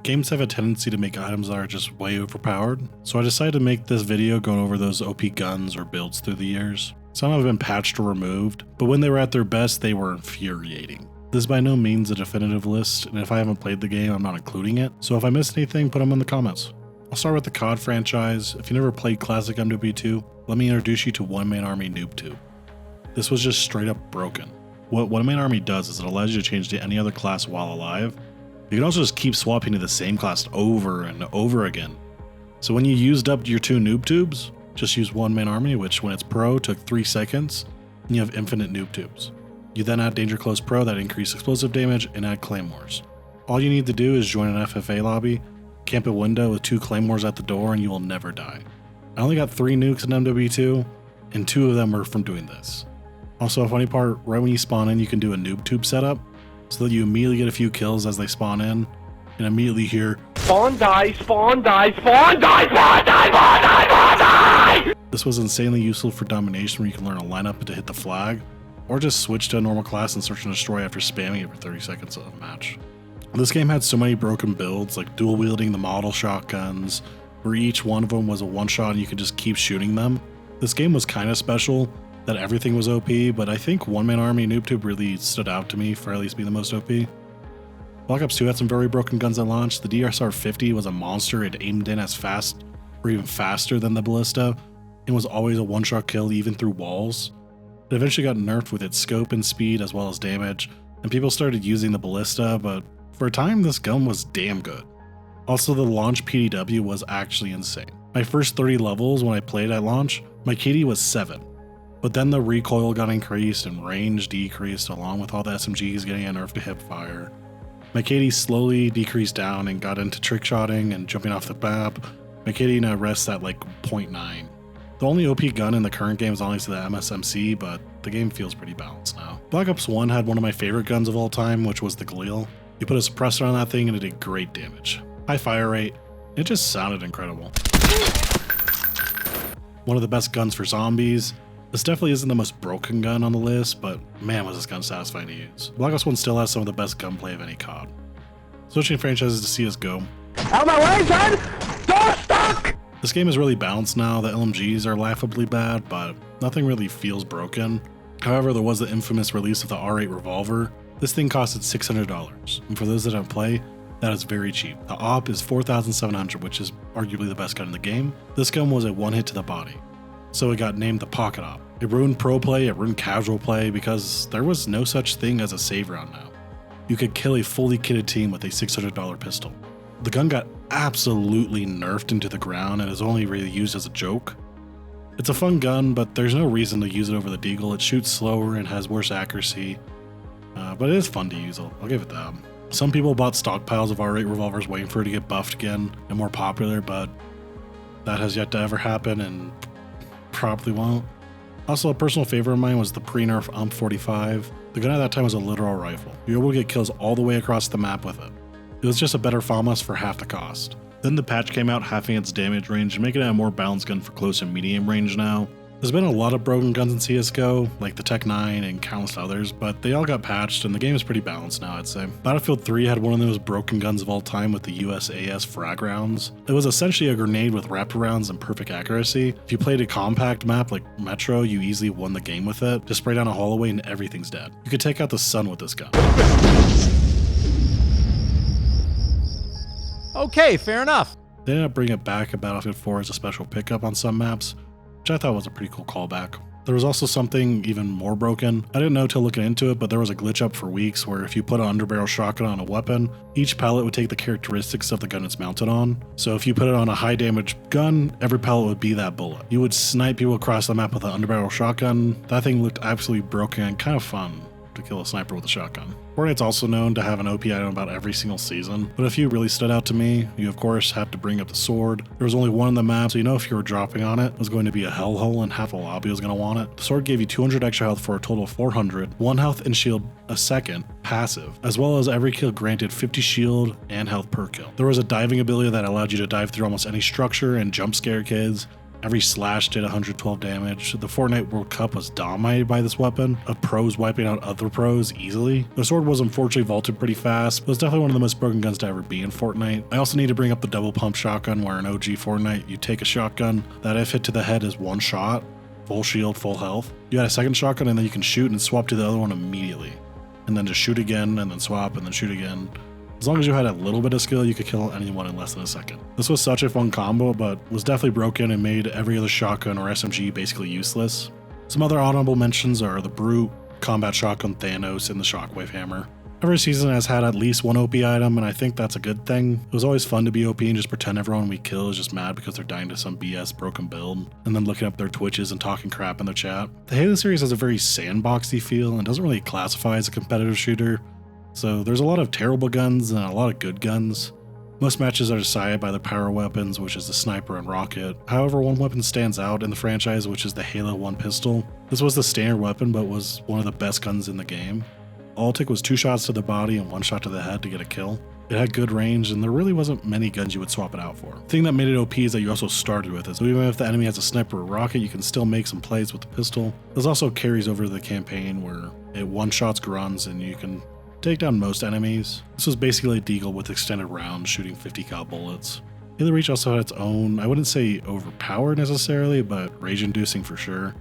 Games have a tendency to make items that are just way overpowered, so I decided to make this video going over those OP guns or builds through the years. Some have been patched or removed, but when they were at their best, they were infuriating. This is by no means a definitive list, and if I haven't played the game, I'm not including it, so if I missed anything, put them in the comments. I'll start with the COD franchise. If you never played classic MW2, let me introduce you to One Man Army Noob Tube. This was just straight up broken. What One Man Army does is it allows you to change to any other class while alive. You can also just keep swapping to the same class over and over again. So when you used up your 2 noob tubes, just use One Man Army, which when it's pro took 3 seconds, and you have infinite noob tubes. You then add Danger Close Pro that increase explosive damage and add claymores. All you need to do is join an FFA lobby, camp a window with 2 claymores at the door, and you will never die. I only got 3 nukes in MW2, and 2 of them were from doing this. Also, a funny part, right when you spawn in, you can do a noob tube setup, so that you immediately get a few kills as they spawn in, and immediately hear spawn die, spawn die, spawn die, spawn die, spawn die, spawn die! This was insanely useful for domination where you can learn a lineup to hit the flag, or just switch to a normal class and search and destroy after spamming it for 30 seconds of a match. This game had so many broken builds, like dual wielding the model shotguns, where each one of them was a one shot and you could just keep shooting them. This game was kind of special, that everything was OP, but I think One Man Army Noob Tube really stood out to me for at least being the most OP. Black Ops 2 had some very broken guns at launch. The DSR-50 was a monster. It aimed in as fast or even faster than the Ballista and was always a one-shot kill even through walls. It eventually got nerfed with its scope and speed as well as damage, and people started using the Ballista, but for a time this gun was damn good. Also, the launch PDW was actually insane. My first 30 levels when I played at launch, my KD was 7. But then the recoil got increased and range decreased along with all the SMGs getting a nerf to hip fire. My KD slowly decreased down and got into trick shotting and jumping off the map. My KD now rests at like 0.9. The only OP gun in the current game is honestly the MSMC, but the game feels pretty balanced now. Black Ops 1 had one of my favorite guns of all time, which was the Galil. You put a suppressor on that thing and it did great damage. High fire rate, it just sounded incredible. One of the best guns for zombies. This definitely isn't the most broken gun on the list, but man was this gun satisfying to use. Black Ops 1 still has some of the best gunplay of any COD. Switching franchises to CSGO. Out of my way, son! Door stuck! This game is really balanced now. The LMGs are laughably bad, but nothing really feels broken. However, there was the infamous release of the R8 revolver. This thing costed $600, and for those that don't play, that is very cheap. The AWP is $4,700, which is arguably the best gun in the game. This gun was a one hit to the body, so it got named the Pocket AWP. It ruined pro play, it ruined casual play, because there was no such thing as a save round now. You could kill a fully kitted team with a $600 pistol. The gun got absolutely nerfed into the ground and is only really used as a joke. It's a fun gun, but there's no reason to use it over the Deagle. It shoots slower and has worse accuracy, but it is fun to use, I'll give it that. Some people bought stockpiles of R8 revolvers waiting for it to get buffed again and more popular, but that has yet to ever happen and probably won't. Also, a personal favorite of mine was the pre-nerf UMP45. The gun at that time was a literal rifle. You were able to get kills all the way across the map with it. It was just a better FAMAS for half the cost. Then the patch came out halving its damage range and making it a more balanced gun for close and medium range now. There's been a lot of broken guns in CSGO, like the Tech 9 and countless others, but they all got patched and the game is pretty balanced now, I'd say. Battlefield 3 had one of those broken guns of all time with the USAS frag rounds. It was essentially a grenade with raptor rounds and perfect accuracy. If you played a compact map like Metro, you easily won the game with it. Just spray down a hallway and everything's dead. You could take out the sun with this gun. Okay, fair enough. They ended up bringing it back at Battlefield 4 as a special pickup on some maps, which I thought was a pretty cool callback. There was also something even more broken. I didn't know till looking into it, but there was a glitch up for weeks where if you put an underbarrel shotgun on a weapon, each pellet would take the characteristics of the gun it's mounted on. So if you put it on a high damage gun, every pellet would be that bullet. You would snipe people across the map with an underbarrel shotgun. That thing looked absolutely broken and kind of fun to kill a sniper with a shotgun. Fortnite's also known to have an OP item about every single season, but a few really stood out to me. You of course have to bring up the sword. There was only one on the map, so you know if you were dropping on it, it was going to be a hellhole and half the lobby was going to want it. The sword gave you 200 extra health for a total of 400, 1 health and shield a second, passive, as well as every kill granted 50 shield and health per kill. There was a diving ability that allowed you to dive through almost any structure and jump scare kids, Every slash did 112 damage. The Fortnite World Cup was dominated by this weapon, of pros wiping out other pros easily. The sword was unfortunately vaulted pretty fast, but it's definitely one of the most broken guns to ever be in Fortnite. I also need to bring up the double pump shotgun, where in OG Fortnite, you take a shotgun that if hit to the head is one shot, full shield, full health. You got a second shotgun and then you can shoot and swap to the other one immediately. And then just shoot again and then swap and then shoot again. As long as you had a little bit of skill, you could kill anyone in less than a second. This was such a fun combo, but was definitely broken and made every other shotgun or SMG basically useless. Some other honorable mentions are the Brute, Combat Shotgun Thanos, and the Shockwave Hammer. Every season has had at least one OP item, and I think that's a good thing. It was always fun to be OP and just pretend everyone we kill is just mad because they're dying to some BS broken build, and then looking up their Twitches and talking crap in their chat. The Halo series has a very sandboxy feel and doesn't really classify as a competitive shooter, so there's a lot of terrible guns and a lot of good guns. Most matches are decided by the power weapons, which is the sniper and rocket. However, one weapon stands out in the franchise, which is the Halo 1 pistol. This was the standard weapon, but was one of the best guns in the game. All it took was 2 shots to the body and 1 shot to the head to get a kill. It had good range, and there really wasn't many guns you would swap it out for. The thing that made it OP is that you also started with it, so even if the enemy has a sniper or rocket, you can still make some plays with the pistol. This also carries over to the campaign where it one-shots grunts and you can take down most enemies. This was basically a deagle with extended rounds shooting 50 cal bullets. Halo Reach also had its own, I wouldn't say overpowered necessarily, but rage-inducing for sure,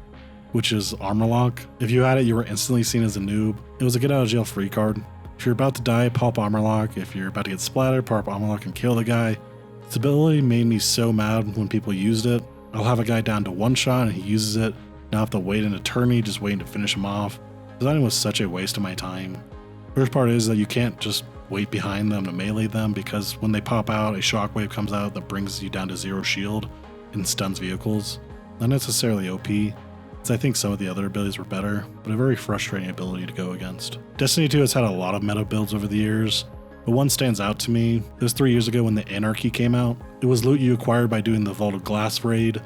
which is Armor Lock. If you had it, you were instantly seen as a noob. It was a get out of jail free card. If you're about to die, pop Armor Lock. If you're about to get splattered, pop Armor Lock and kill the guy. This ability made me so mad when people used it. I'll have a guy down to 1 shot and he uses it. Now I have to wait an eternity just waiting to finish him off. Designing was such a waste of my time. First part is that you can't just wait behind them to melee them, because when they pop out, a shockwave comes out that brings you down to 0 shield and stuns vehicles. Not necessarily OP, as I think some of the other abilities were better, but a very frustrating ability to go against. Destiny 2 has had a lot of meta builds over the years, but one stands out to me. It was 3 years ago when the Anarchy came out. It was loot you acquired by doing the Vault of Glass raid.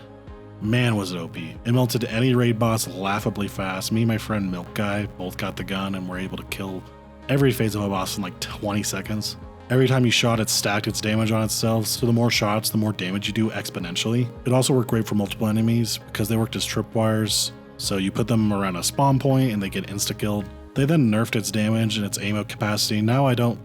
Man, was it OP. It melted any raid boss laughably fast. Me and my friend Milk Guy both got the gun and were able to kill every phase of a boss in like 20 seconds. Every time you shot, it stacked its damage on itself, so the more shots, the more damage you do exponentially. It also worked great for multiple enemies because they worked as tripwires, so you put them around a spawn point and they get insta-killed. They then nerfed its damage and its ammo capacity. Now I don't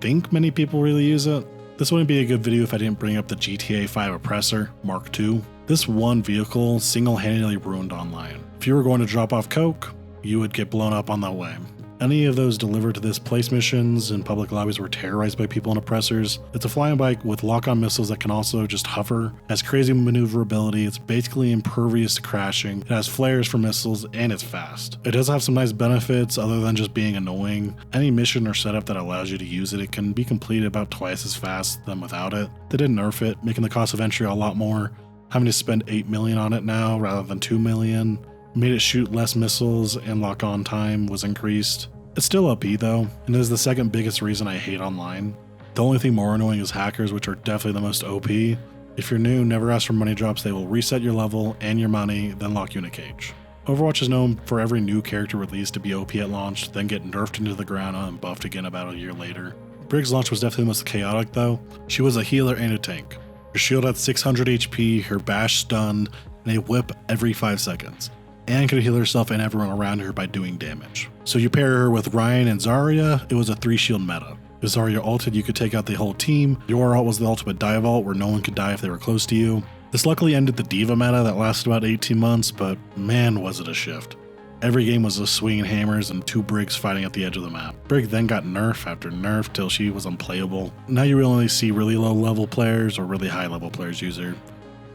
think many people really use it. This wouldn't be a good video if I didn't bring up the GTA 5 Oppressor Mark II. This one vehicle single-handedly ruined online. If you were going to drop off coke, you would get blown up on the way. Any of those delivered to this place missions and public lobbies were terrorized by people in oppressors. It's a flying bike with lock-on missiles that can also just hover, has crazy maneuverability, it's basically impervious to crashing, it has flares for missiles, and it's fast. It does have some nice benefits other than just being annoying. Any mission or setup that allows you to use it, it can be completed about twice as fast than without it. They did nerf it, making the cost of entry a lot more, having to spend $8 million on it now rather than $2 million. Made it shoot less missiles and lock-on time was increased. It's still OP though, and it is the second biggest reason I hate online. The only thing more annoying is hackers, which are definitely the most OP. If you're new, never ask for money drops, they will reset your level and your money, then lock you in a cage. Overwatch is known for every new character released to be OP at launch, then get nerfed into the ground and buffed again about a year later. Briggs' launch was definitely the most chaotic though. She was a healer and a tank. Her shield had 600 HP, her bash stunned, and a whip every 5 seconds. And could heal herself and everyone around her by doing damage. So you pair her with Ryan and Zarya, it was a 3-shield meta. If Zarya ulted, you could take out the whole team. Your ult was the ultimate dive ult where no one could die if they were close to you. This luckily ended the Diva meta that lasted about 18 months, but man was it a shift. Every game was a swinging hammers and 2 Briggs fighting at the edge of the map. Brig then got nerf after nerf till she was unplayable. Now you only see really low level players or really high level players use her,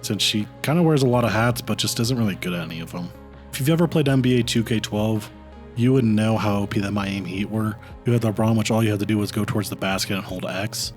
since she kind of wears a lot of hats but just isn't really good at any of them. If you've ever played NBA 2K12, you would know how OP the Miami Heat were. You had LeBron, which all you had to do was go towards the basket and hold X.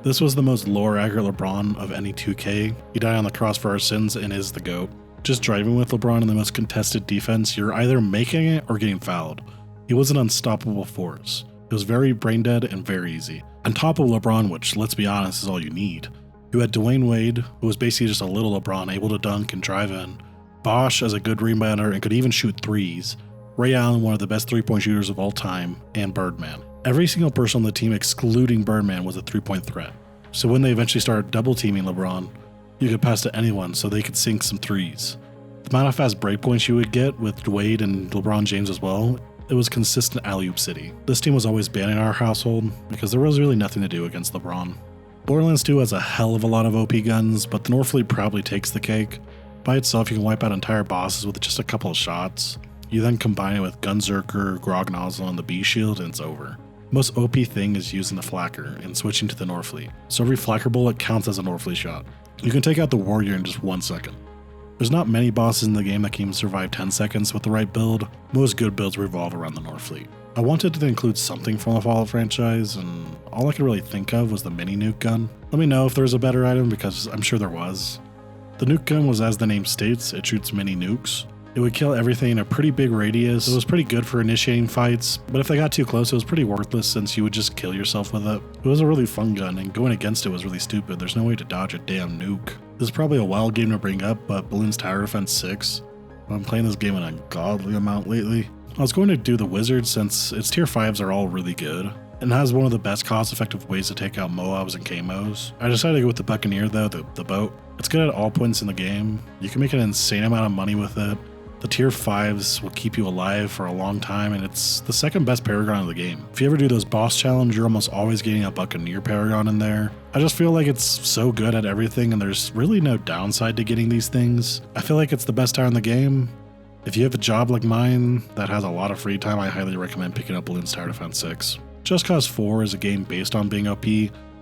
This was the most lower accurate LeBron of any 2K. He died on the cross for our sins and is the GOAT. Just driving with LeBron in the most contested defense, you're either making it or getting fouled. He was an unstoppable force. It was very brain dead and very easy. On top of LeBron, which let's be honest is all you need, you had Dwayne Wade, who was basically just a little LeBron, able to dunk and drive in. Bosch as a good rebounder and could even shoot threes. Ray Allen, one of the best 3-point shooters of all time, and Birdman. Every single person on the team excluding Birdman was a 3-point threat. So when they eventually started double teaming LeBron, You could pass to anyone so they could sink some threes. The amount of fast breakpoints you would get with Wade and LeBron James as well, it was consistent alley-oop city. This team was always banned in our household because there was really nothing to do against LeBron. Bordrlands 2 has a hell of a lot of OP guns, but the North Fleet probably takes the cake. By itself, you can wipe out entire bosses with just a couple of shots. You then combine it with Gunzerker, Grog Nozzle, and the B shield, and it's over. Most OP thing is using the Flacker and switching to the North Fleet, so every Flacker bullet counts as a North Fleet shot. You can take out the Warrior in just 1 second. There's not many bosses in the game that can even survive 10 seconds with the right build. Most good builds revolve around the North Fleet. I wanted to include something from the Fallout franchise, and all I could really think of was the mini nuke gun. Let me know if there's a better item, because I'm sure there was. The nuke gun was, as the name states, it shoots mini nukes. It would kill everything in a pretty big radius. It was pretty good for initiating fights, but if they got too close, it was pretty worthless since you would just kill yourself with it. It was a really fun gun, and going against it was really stupid. There's no way to dodge a damn nuke. This is probably a wild game to bring up, but Bloons Tower Defense 6. I'm playing this game an ungodly amount lately. I was going to do the Wizard since its tier 5s are all really good, and has one of the best cost-effective ways to take out MOABs and KMOs. I decided to go with the Buccaneer though, the boat. It's good at all points in the game. You can make an insane amount of money with it. The tier 5s will keep you alive for a long time, and it's the second best Paragon of the game. If you ever do those boss challenge, you're almost always getting a Buccaneer Paragon in there. I just feel like it's so good at everything, and there's really no downside to getting these things. I feel like it's the best tower in the game. If you have a job like mine that has a lot of free time, I highly recommend picking up Bloons Tower Defense 6. Just Cause 4 is a game based on being OP,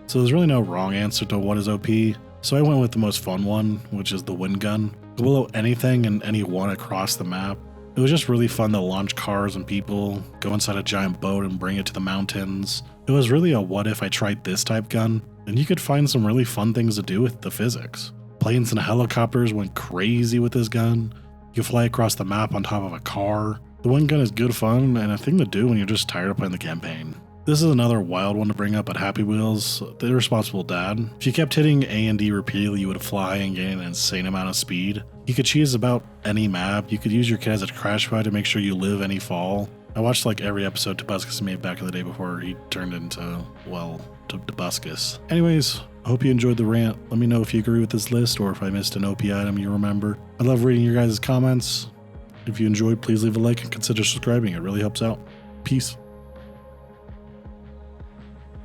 so there's really no wrong answer to what is OP. So I went with the most fun one, which is the wind gun. Go below anything and anyone across the map. It was just really fun to launch cars and people, go inside a giant boat and bring it to the mountains. It was really a what if I tried this type gun, and you could find some really fun things to do with the physics. Planes and helicopters went crazy with this gun. You fly across the map on top of a car. The wind gun is good fun and a thing to do when you're just tired of playing the campaign. This is another wild one to bring up at Happy Wheels, the Irresponsible Dad. If you kept hitting A and D repeatedly, you would fly and gain an insane amount of speed. You could cheese about any map. You could use your kid as a crash pad to make sure you live any fall. I watched like every episode Tobuscus made back in the day before he turned into, well, Tobuscus. Anyways, I hope you enjoyed the rant. Let me know if you agree with this list or if I missed an OP item you remember. I love reading your guys' comments. If you enjoyed, please leave a like and consider subscribing. It really helps out. Peace.